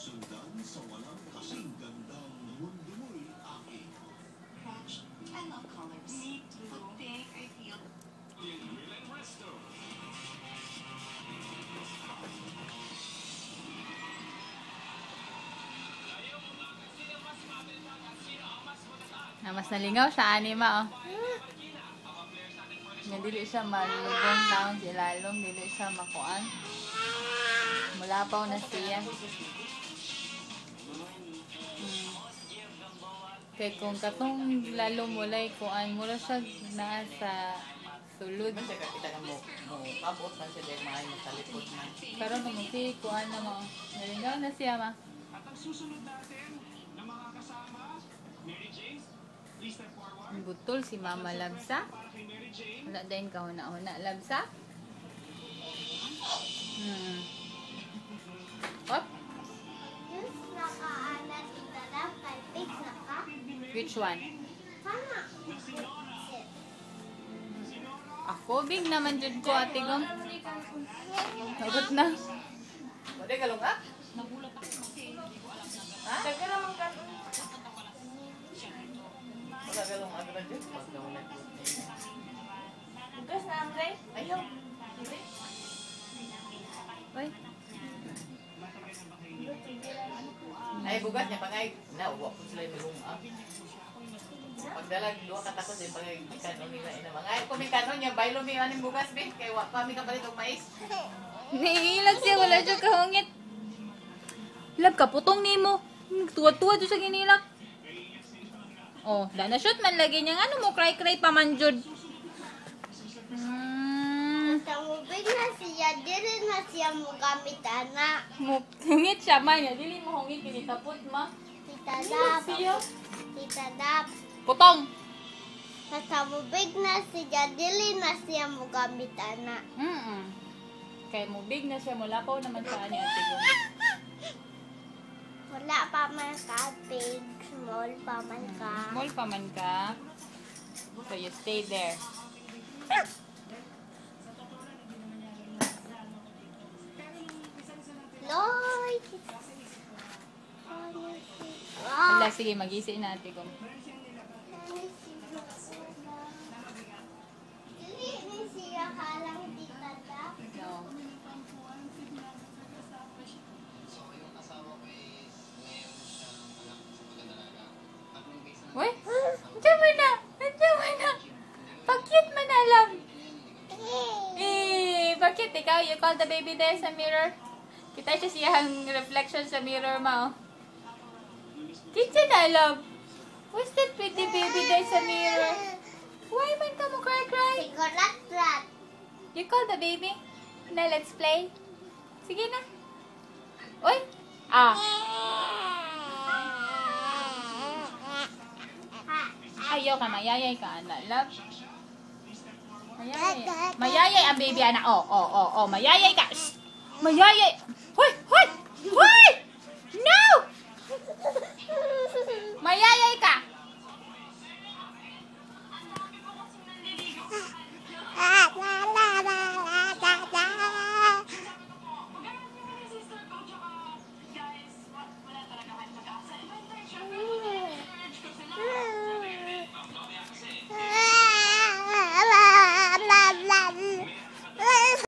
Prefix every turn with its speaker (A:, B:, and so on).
A: sundan sa walang kasing gandang mundo mo'y aking.
B: Gosh, I love colors. Me too. But pink, I feel.
A: In Milan Resto.
C: Mas nalingaw siya, anima, oh. Nga dili siya malubong taon si lalong, dili siya makuan. Mulapaw na siya. Kay kung katong lalong mulay kuan, mula siya na sa sulod.
D: Masya ka kita mo abot man siya dahil maayon sa lipod man.
C: Pero nung si kuan na mo, nalingaw na siya, ma.
A: At ang susunod natin na mga kasama, Mary Jane, please step forward.
C: Ang butol si Mama Labsa.
A: Para kay Mary Jane.
C: Wala din ka huna-huna, Labsa. Op, which one? Ako, big naman dyan ko, ate ko. Nagot na.
D: Pwede ka lunga? Ha?
E: Taga naman ka.
D: Wala ka lunga ka dyan? Mas na wala.
E: Bukas na ang ray.
D: Ayaw.
C: Uy,
D: Ay, bugas niya pangay. Nauwa ko sila yung lunga. Pagdalag, luwa katakot yung pagkano nila ina. Mga ay, kumikano niya, baylo mi aning bugas, bin. Kaya wak kami kapalit ng mais.
C: naiilag siya, wala siya kahungit. Lab ka, putong nimo. Tuwa-tuwa siya sa ginilak. Oh, na shoot man lagi niya. Ano mo, cry-cry pa man, Jud.
E: Tamubig na siya, dili na siya mo gamit, anak.
C: Hungit siya man. Dili mo hungit, kinitapot ma.
E: Tita Dap.
C: Siya.
E: Tita Dap.
C: Putong.
E: Natamubig na siya, dili na siya mo gamit, anak.
C: Kaya mo big na siya, mulapaw naman sa ani ate ko.
E: Wala pa man ka, big. Small pa man ka.
C: Small pa man ka. So you stay there.
E: Lloyd.
C: Hala, sige, mag-isi na ate ko.
E: Dili ni siya kalang Tita Dap.
C: No. Uy, nandiyan mo na! Nandiyan mo na! Bakit man alam? Bakit? Ikaw, you call the baby there sa mirror? Kita siya siyang reflection sa mirror mo. Kita na alam. What's that pretty baby there sa mirror? Why man ka mo cry?
E: Sigurat-rat.
C: You call the baby? Na, let's play. Sige na. Uy! Ayaw ka, mayayay ka, anak. Love. Mayayay. Mayayay ang baby, anak. Oh, mayayay ka. Shh! Mayayay. Hoy!